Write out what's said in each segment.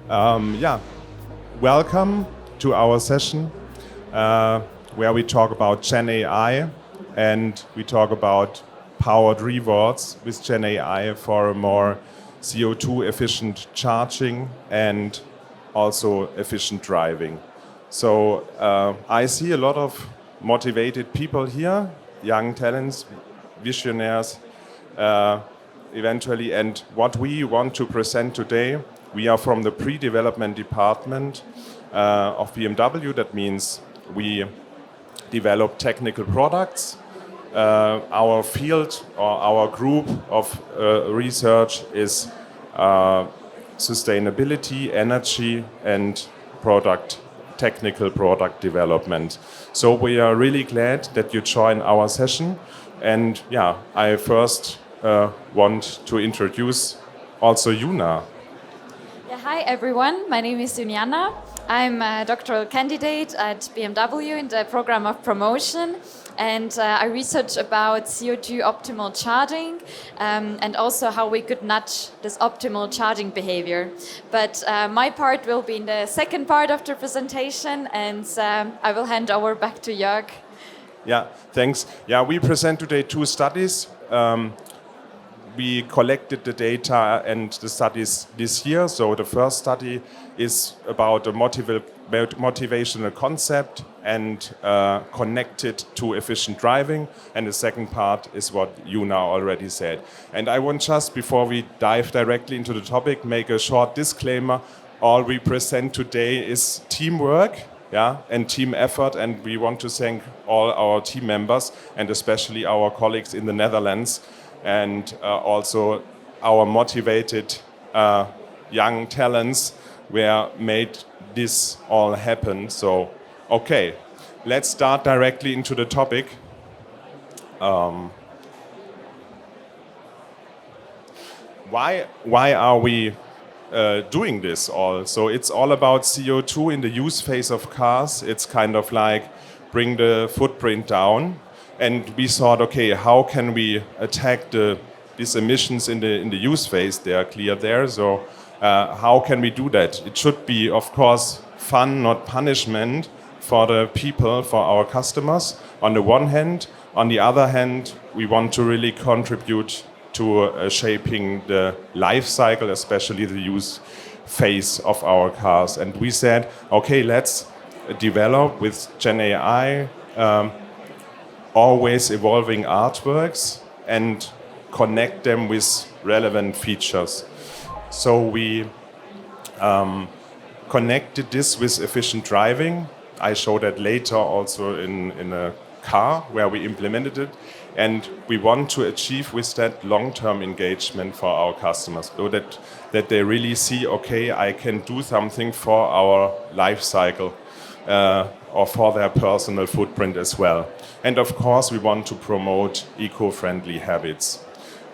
Yeah, welcome to our session where we talk about GenAI and we talk about powered rewards with GenAI for a more CO2 efficient charging and also efficient driving. So I see a lot of motivated people here, young talents, visionaries, eventually. And what we want to present today, we are from the Predevelopment department of BMW. That means we develop technical products. Our field or our group of research is sustainability, energy, and technical product development. So we are really glad that you join our session. And yeah, I first want to introduce also Juna. Yeah, hi everyone, my name is Junianna. I'm a doctoral candidate at BMW in the program of promotion, and I research about CO2 optimal charging and also how we could nudge this optimal charging behavior. But my part will be in the second part of the presentation, and I will hand over back to Jörg. Yeah, thanks. Yeah, we present today two studies. We collected the data and the studies this year. So the first study is about a motivational concept and connected to efficient driving. And the second part is what Juna already said. And I want just, before we dive directly into the topic, make a short disclaimer. All we present today is teamwork, and team effort. And we want to thank all our team members and especially our colleagues in the Netherlands and also our motivated young talents were made this all happen. So, okay, let's start directly into the topic. Why are we doing this all? So it's all about CO2 in the use phase of cars. It's kind of like bring the footprint down. And we thought, okay, how can we attack these emissions in the use phase? They are clear there. So how can we do that? It should be, of course, fun, not punishment for the people, for our customers, on the one hand. On the other hand, we want to really contribute to shaping the life cycle, especially the use phase of our cars. And we said, okay, let's develop with GenAI always evolving artworks and connect them with relevant features. So we connected this with efficient driving. I show that later also in a car where we implemented it. And we want to achieve with that long-term engagement for our customers, so that they really see, okay, I can do something for our life cycle or for their personal footprint as well. And of course, we want to promote eco-friendly habits.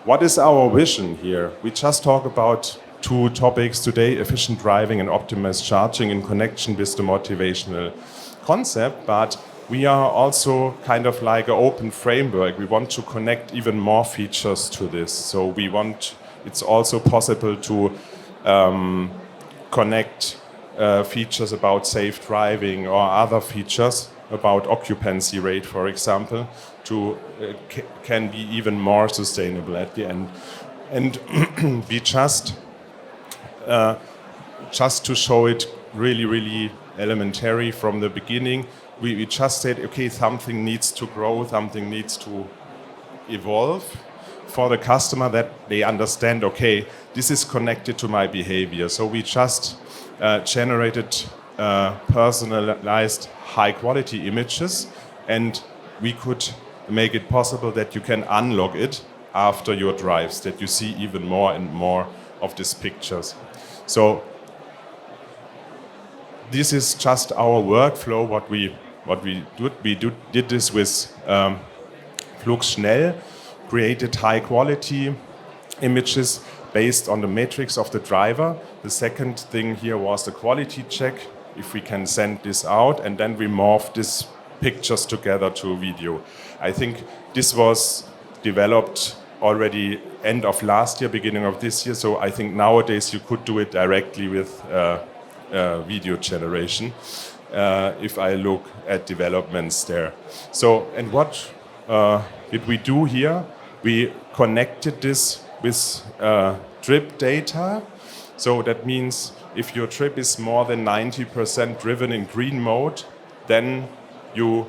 What is our vision here? We just talk about two topics today, efficient driving and optimized charging in connection with the motivational concept, but we are also kind of like an open framework. We want to connect even more features to this. So it's also possible to connect features about safe driving or other features about occupancy rate, for example, can be even more sustainable at the end. And we just to show it really, really elementary from the beginning, we just said, okay, something needs to grow, something needs to evolve for the customer, that they understand, okay, this is connected to my behavior. So we just generated personalized high-quality images, and we could make it possible that you can unlock it after your drives, that you see even more and more of these pictures. So this is just our workflow, what we did this with Flux Schnell, created high-quality images based on the matrix of the driver. The second thing here was the quality check, if we can send this out, and then we morph these pictures together to video. I think this was developed already end of last year, beginning of this year. So I think nowadays you could do it directly with video generation. If I look at developments there. So, and what did we do here? We connected this with trip data. So that means if your trip is more than 90% driven in green mode, then you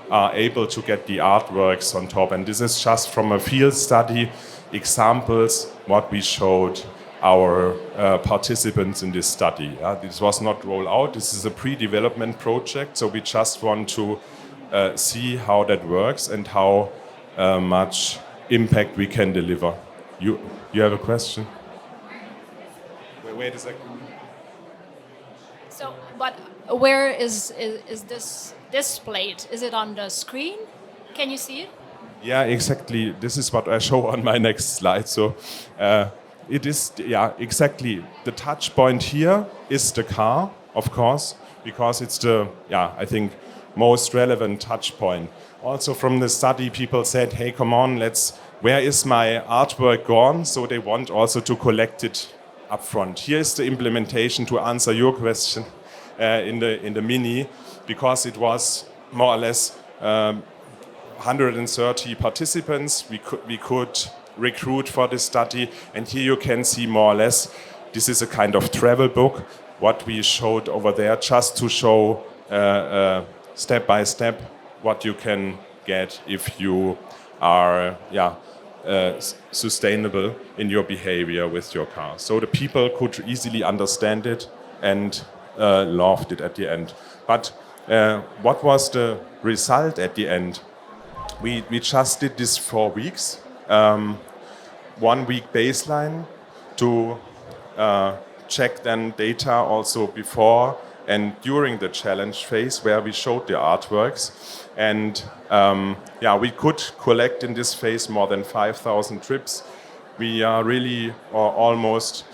are able to get the artworks on top. And this is just from a field study, examples, what we showed our participants in this study. This was not rolled out. This is a pre-development project, so we just want to see how that works and how much impact we can deliver. You have a question? Wait a second. So, but where is this displayed? Is it on the screen? Can you see it? Yeah, exactly. This is what I show on my next slide. So it is, yeah, exactly. The touch point here is the car, of course, because it's the, yeah, I think most relevant touch point. Also from the study, people said, hey, come on, where is my artwork gone? So they want also to collect it up front. Here is the implementation to answer your question in the Mini, because it was more or less 130 participants we could recruit for this study, and here you can see more or less this is a kind of travel book what we showed over there, just to show step by step what you can get if you are sustainable in your behavior with your car. So the people could easily understand it and loved it at the end. But what was the result at the end? We just did this 4 weeks. 1 week baseline to check then data also before and during the challenge phase where we showed the artworks. And we could collect in this phase more than 5,000 trips. We are really almost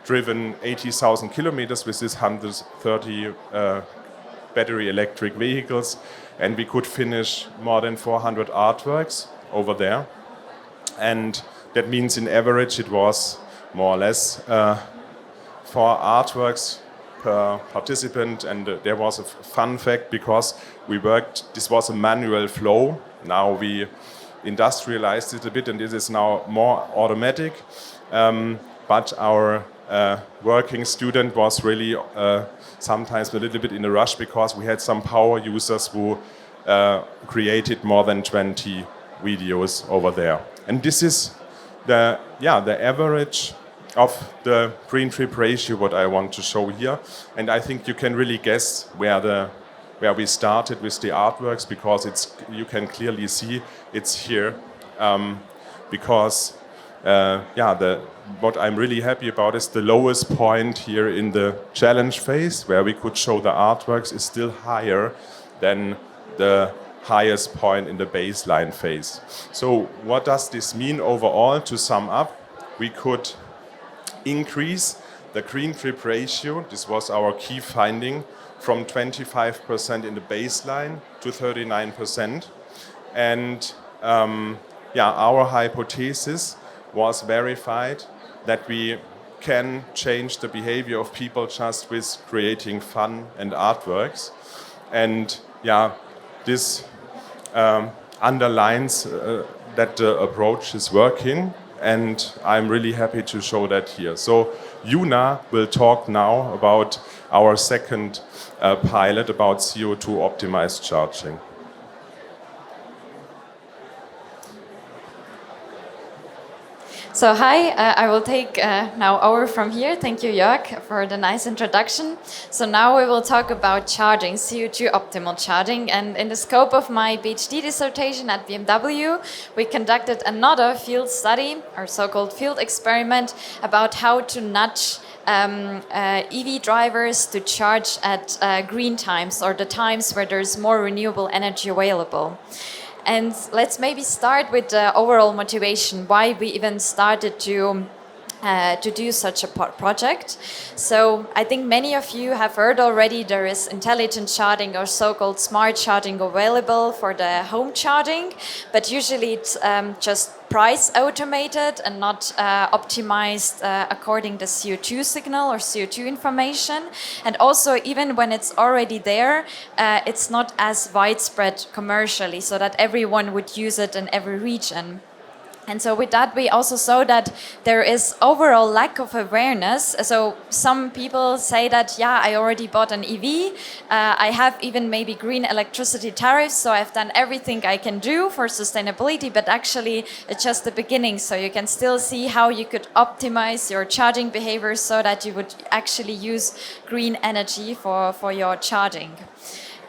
driven 80,000 kilometers with this 130 battery electric vehicles, and we could finish more than 400 artworks over there. And that means in average it was more or less 4 artworks per participant. And there was a fun fact, because this was a manual flow. Now we industrialized it a bit and it is now more automatic. But our working student was really sometimes a little bit in a rush, because we had some power users who created more than 20 videos over there. And this is the average of the green trip ratio what I want to show here. And I think you can really guess where we started with the artworks, because you can clearly see it's here. Because what I'm really happy about is the lowest point here in the challenge phase, where we could show the artworks, is still higher than the highest point in the baseline phase. So what does this mean overall? To sum up, we could increase the green trip ratio, this was our key finding, from 25% in the baseline to 39%. And our hypothesis was verified, that we can change the behavior of people just with creating fun and artworks. And this underlines that the approach is working, and I'm really happy to show that here. So Juna will talk now about our second pilot about CO2 optimized charging. So hi, I will take now over from here. Thank you, Jörg, for the nice introduction. So now we will talk about charging, CO2 optimal charging. And in the scope of my PhD dissertation at BMW, we conducted another field study, or so-called field experiment, about how to nudge EV drivers to charge at green times, or the times where there's more renewable energy available. And let's maybe start with the overall motivation, why we even started to to do such a project. So I think many of you have heard already there is intelligent charging or so-called smart charging available for the home charging, but usually it's just price automated and not optimized according to CO2 signal or CO2 information. And also, even when it's already there, it's not as widespread commercially, so that everyone would use it in every region. And so with that, we also saw that there is overall lack of awareness. So some people say that, yeah, I already bought an EV. I have even maybe green electricity tariffs. So I've done everything I can do for sustainability, but actually it's just the beginning. So you can still see how you could optimize your charging behavior so that you would actually use green energy for your charging.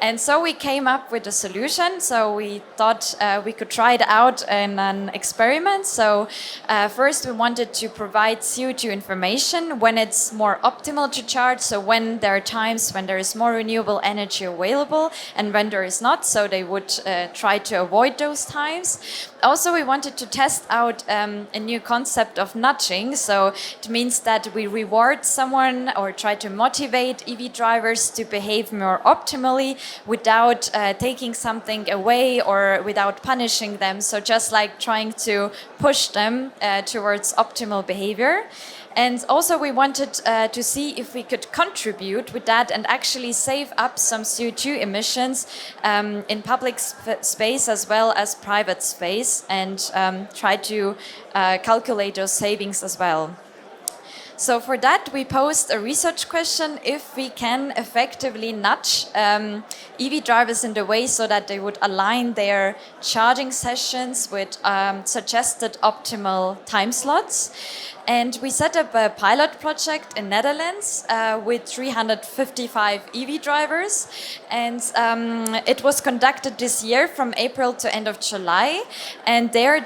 And so we came up with a solution. So we thought we could try it out in an experiment. So first we wanted to provide CO2 information when it's more optimal to charge. So when there are times when there is more renewable energy available and when there is not. So they would try to avoid those times. Also, we wanted to test out a new concept of nudging. So it means that we reward someone or try to motivate EV drivers to behave more optimally without taking something away or without punishing them. So just like trying to push them towards optimal behavior. And also we wanted to see if we could contribute with that and actually save up some CO2 emissions in public space as well as private space and try to calculate those savings as well. So for that, we posed a research question if we can effectively nudge EV drivers in the way so that they would align their charging sessions with suggested optimal time slots. And we set up a pilot project in Netherlands with 355 EV drivers. And it was conducted this year from April to end of July. And there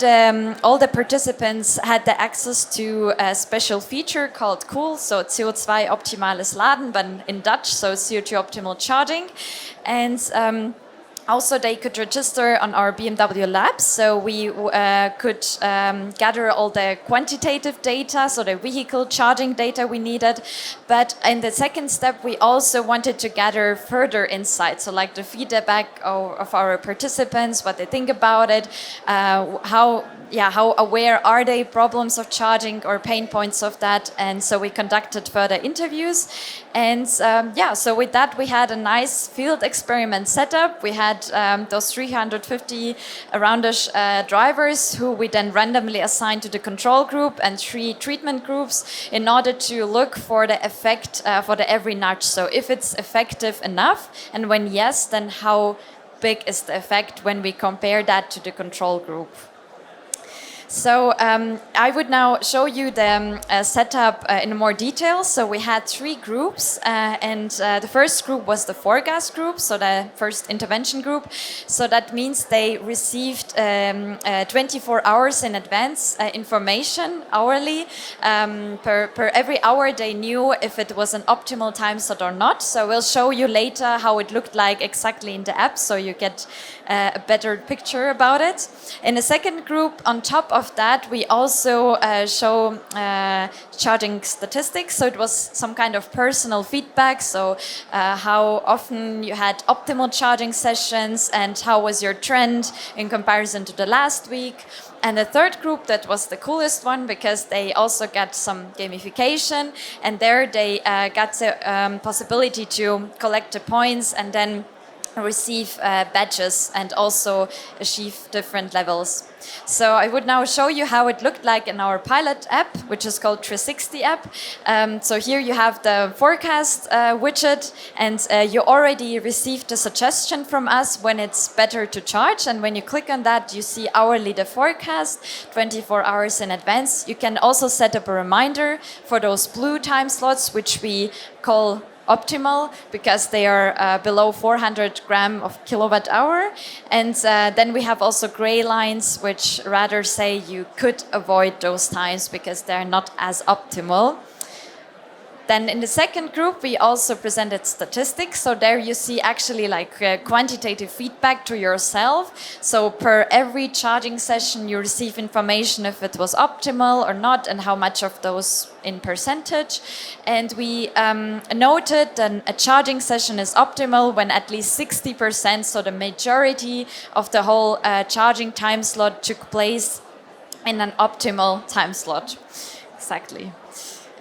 all the participants had the access to a special feature called COOL, so CO₂-optimales Laden, but in Dutch, so CO2 optimal charging. And also, they could register on our BMW labs, so we could gather all the quantitative data, so the vehicle charging data we needed. But in the second step, we also wanted to gather further insights, so like the feedback of our participants, what they think about it, how aware are they problems of charging or pain points of that. And so we conducted further interviews. And so with that, we had a nice field experiment set up. We had those 350 around-ish drivers who we then randomly assigned to the control group and 3 treatment groups in order to look for the effect for the every nudge. So if it's effective enough, and when yes, then how big is the effect when we compare that to the control group. So I would now show you the setup in more detail. So we had 3 groups, and the first group was the forecast group, so the first intervention group. So that means they received 24 hours in advance information hourly. Per every hour they knew if it was an optimal time slot or not. So we'll show you later how it looked like exactly in the app, so you get a better picture about it. In the second group, on top of that, we also show charging statistics. So it was some kind of personal feedback. So how often you had optimal charging sessions and how was your trend in comparison to the last week. And the third group, that was the coolest one because they also got some gamification. And there they got the possibility to collect the points and then receive badges and also achieve different levels. So I would now show you how it looked like in our pilot app, which is called 360 app. So here you have the forecast widget, and you already received a suggestion from us when it's better to charge. And when you click on that, you see hourly the forecast, 24 hours in advance. You can also set up a reminder for those blue time slots, which we call optimal because they are below 400 gram of kilowatt hour. And then we have also gray lines, which rather say you could avoid those times because they're not as optimal. Then in the second group, we also presented statistics. So there you see actually like quantitative feedback to yourself. So per every charging session, you receive information if it was optimal or not, and how much of those in percentage. And we noted that a charging session is optimal when at least 60%, so the majority of the whole charging time slot took place in an optimal time slot. Exactly.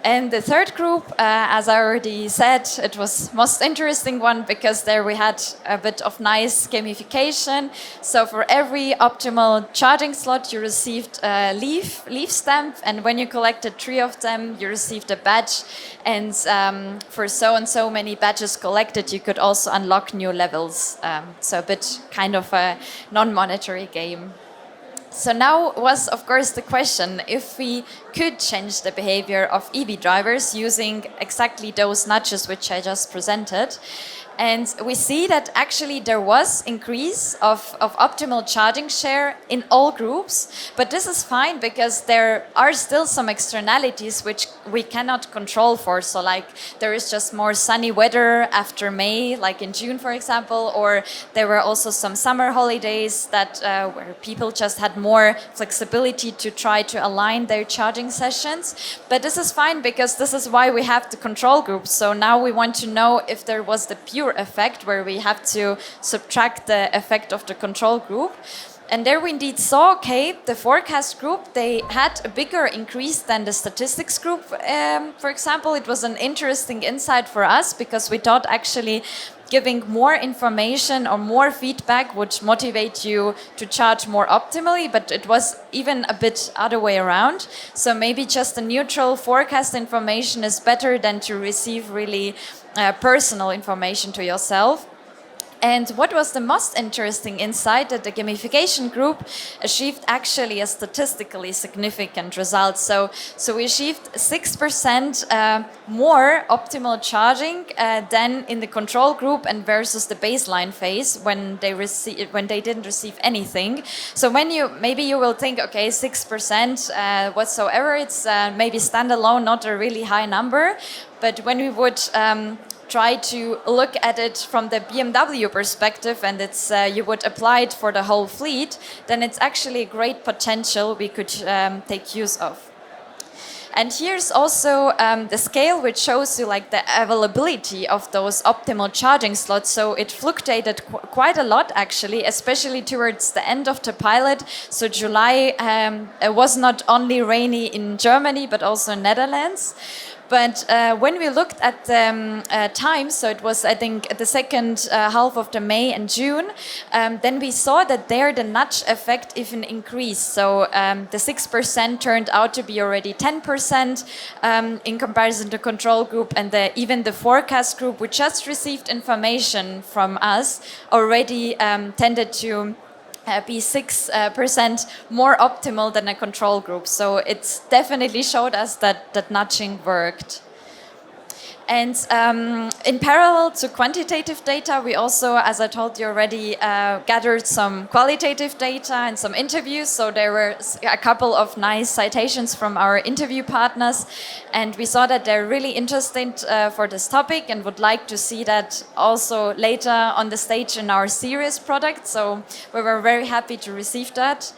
And the third group, as I already said, it was most interesting one because there we had a bit of nice gamification. So for every optimal charging slot, you received a leaf stamp, and when you collected 3 of them, you received a badge. And for so and so many badges collected, you could also unlock new levels. So a bit kind of a non-monetary game. So now was, of course, the question if we could change the behavior of EV drivers using exactly those nudges which I just presented. And we see that actually there was increase of optimal charging share in all groups, but this is fine because there are still some externalities which we cannot control for. So like there is just more sunny weather after May, like in June, for example, or there were also some summer holidays that where people just had more flexibility to try to align their charging sessions. But this is fine because this is why we have the control groups. So now we want to know if there was the pure effect where we have to subtract the effect of the control group. And there we indeed saw, okay, the forecast group, they had a bigger increase than the statistics group. For example, it was an interesting insight for us because we thought actually giving more information or more feedback would motivate you to charge more optimally, but it was even a bit other way around. So maybe just the neutral forecast information is better than to receive really personal information to yourself. And what was the most interesting insight that the gamification group achieved actually a statistically significant result. So we achieved 6% more optimal charging than in the control group and versus the baseline phase when they didn't receive anything. So maybe you will think, okay, 6% whatsoever, it's maybe standalone, not a really high number. But when we would try to look at it from the BMW perspective, and it's you would apply it for the whole fleet, then it's actually a great potential we could take use of. And here's also the scale which shows you like the availability of those optimal charging slots. So it fluctuated quite a lot actually, especially towards the end of the pilot. So July was not only rainy in Germany but also in Netherlands. But when we looked at the time, so it was, I think, the second half of the May and June, then we saw that there the nudge effect even increased. So the 6% turned out to be already 10% in comparison to control group, and even the forecast group, which just received information from us, already tended to be 6% more optimal than a control group. So it's definitely showed us that nudging worked. And in parallel to quantitative data, we also, as I told you already, gathered some qualitative data and some interviews. So there were a couple of nice citations from our interview partners. And we saw that they're really interested for this topic and would like to see that also later on the stage in our series product. So we were very happy to receive that.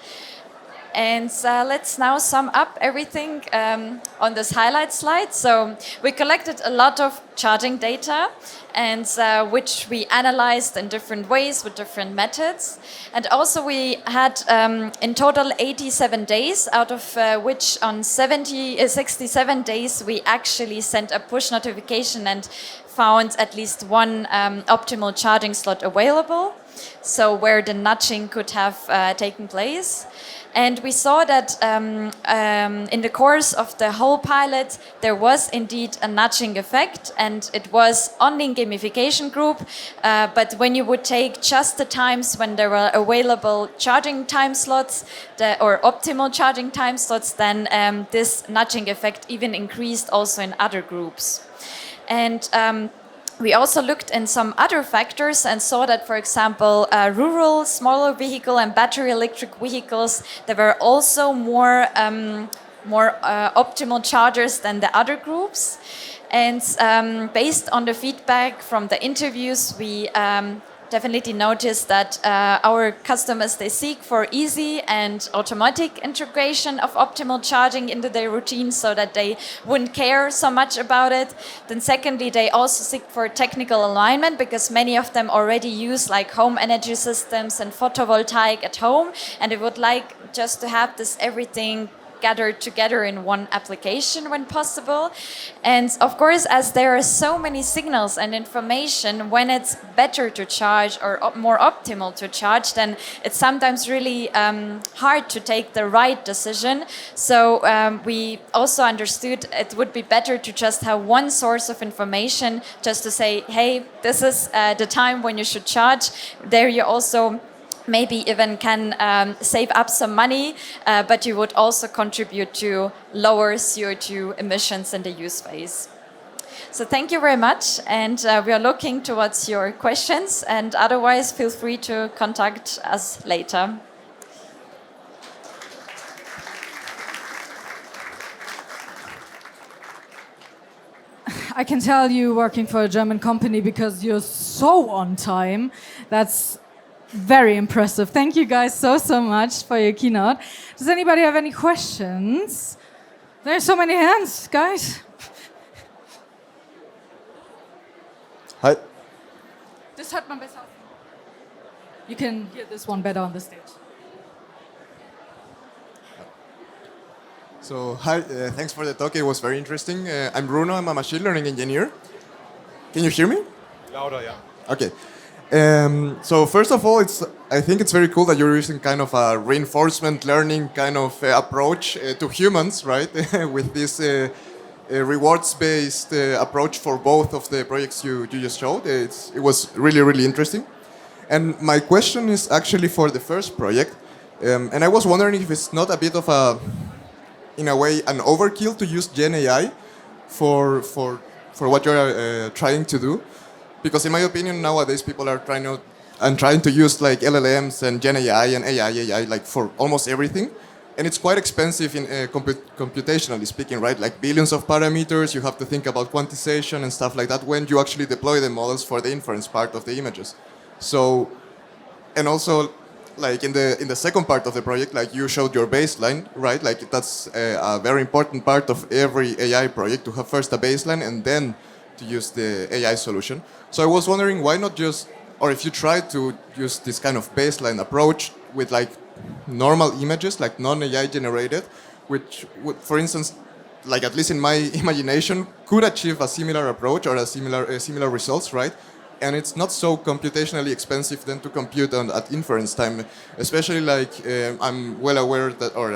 And let's now sum up everything on this highlight slide. So we collected a lot of charging data, and which we analyzed in different ways with different methods. And also we had in total 87 days, out of which on 67 days we actually sent a push notification and found at least one optimal charging slot available, so where the nudging could have taken place. And we saw that in the course of the whole pilot, there was indeed a nudging effect, and it was only in gamification group. But when you would take just the times when there were available charging time slots or optimal charging time slots, then this nudging effect even increased also in other groups. And we also looked in some other factors and saw that, for example, rural, smaller vehicle and battery electric vehicles, there were also more optimal chargers than the other groups. And based on the feedback from the interviews, we definitely noticed that our customers, they seek for easy and automatic integration of optimal charging into their routine so that they wouldn't care so much about it. Then secondly, they also seek for technical alignment because many of them already use like home energy systems and photovoltaic at home, and they would like just to have this everything gathered together in one application when possible. And of course, as there are so many signals and information, when it's better to charge or more optimal to charge, then it's sometimes really hard to take the right decision. So we also understood it would be better to just have one source of information, just to say, hey, this is the time when you should charge. There you also maybe even can save up some money, but you would also contribute to lower CO2 emissions in the use phase. So thank you very much, and we are looking towards your questions, and otherwise feel free to contact us later. I can tell you working for a German company because you're so on time. That's very impressive. Thank you guys so much for your keynote. Does anybody have any questions? There's so many hands, guys. Hi. Das hört man besser. You can hear this one better on the stage. So, hi, thanks for the talk. It was very interesting. I'm Bruno. I'm a machine learning engineer. Can you hear me? Louder, yeah. Okay. So first of all, I think it's very cool that you're using kind of a reinforcement learning kind of approach to humans, right? With this rewards-based approach for both of the projects you just showed. It was really interesting. And my question is actually for the first project. And I was wondering if it's not a bit of a, in a way, an overkill to use GenAI for what you're trying to do. Because in my opinion, nowadays people are trying to use like LLMs and GenAI and AI like for almost everything. And it's quite expensive in computationally speaking, right? Like billions of parameters, you have to think about quantization and stuff like that when you actually deploy the models for the inference part of the images. So, and also like in the second part of the project, like you showed your baseline, right? Like that's a very important part of every AI project, to have first a baseline and then to use the AI solution. So I was wondering why not just, or if you try to use this kind of baseline approach with like normal images, like non-AI generated, which would, for instance, like at least in my imagination, could achieve a similar approach or a similar results, right? And it's not so computationally expensive then to compute at inference time, especially like I'm well aware that, or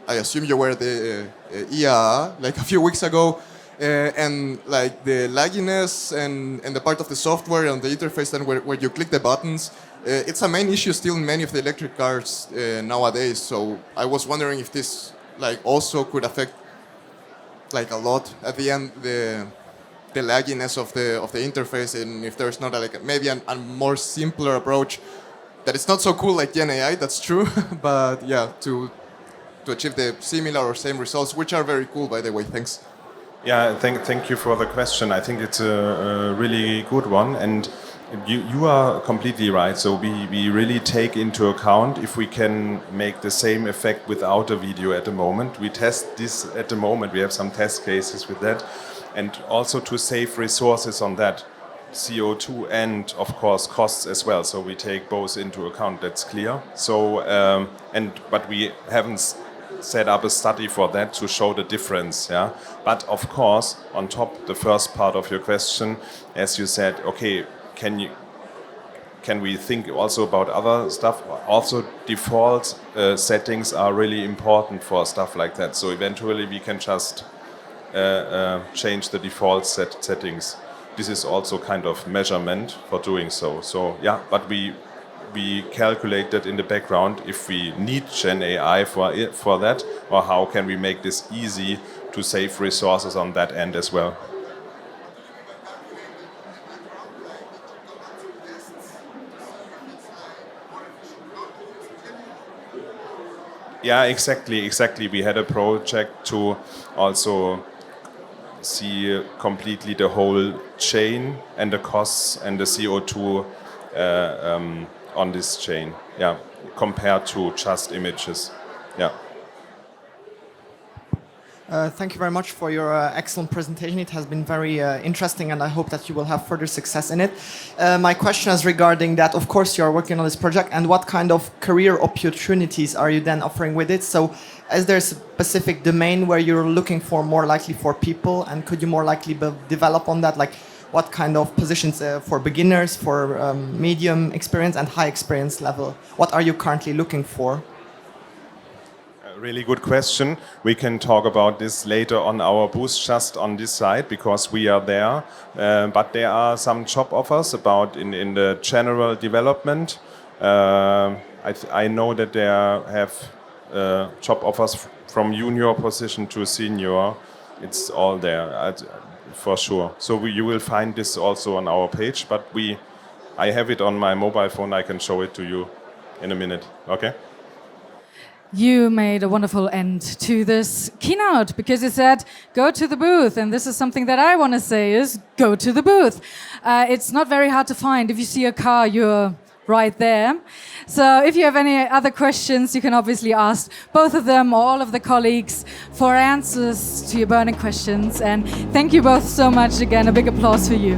I assume you were the IAA like a few weeks ago. And like the lagginess and the part of the software and the interface then where you click the buttons, it's a main issue still in many of the electric cars nowadays. So I was wondering if this like also could affect like a lot at the end the lagginess of the interface, and if there's not maybe a more simpler approach that it's not so cool like GenAI, that's true, but yeah, to achieve the similar or same results, which are very cool by the way. Thanks. Yeah, thank you for the question. I think it's a really good one, and you are completely right. So we really take into account if we can make the same effect without a video at the moment. We test this at the moment. We have some test cases with that, and also to save resources on that, CO2 and of course costs as well. So we take both into account. That's clear. So but we haven't set up a study for that to show the difference, yeah. But of course, on top, the first part of your question, as you said, okay, can we think also about other stuff? Also, default settings are really important for stuff like that. So eventually, we can just change the default settings. This is also kind of measurement for doing so. So yeah, but we calculate that in the background if we need GenAI for that, or how can we make this easy to save resources on that end as well. Yeah, exactly. We had a project to also see completely the whole chain and the costs and the CO2 on this chain, yeah, compared to just images, yeah. Thank you very much for your excellent presentation. It has been very interesting, and I hope that you will have further success in it. My question is regarding that. Of course, you are working on this project, and what kind of career opportunities are you then offering with it? So, is there a specific domain where you're looking for more likely for people, and could you more likely develop on that? Like, what kind of positions for beginners, for medium experience, and high experience level? What are you currently looking for? Really good question. We can talk about this later on our booth, just on this side, because we are there. But there are some job offers about in the general development. I know that there have job offers from junior position to senior. It's all there, for sure. So you will find this also on our page. But I have it on my mobile phone. I can show it to you in a minute. Okay. You made a wonderful end to this keynote because you said, go to the booth. And this is something that I want to say is, go to the booth. It's not very hard to find. If you see a car, you're right there. So if you have any other questions, you can obviously ask both of them or all of the colleagues for answers to your burning questions. And thank you both so much again. A big applause for you.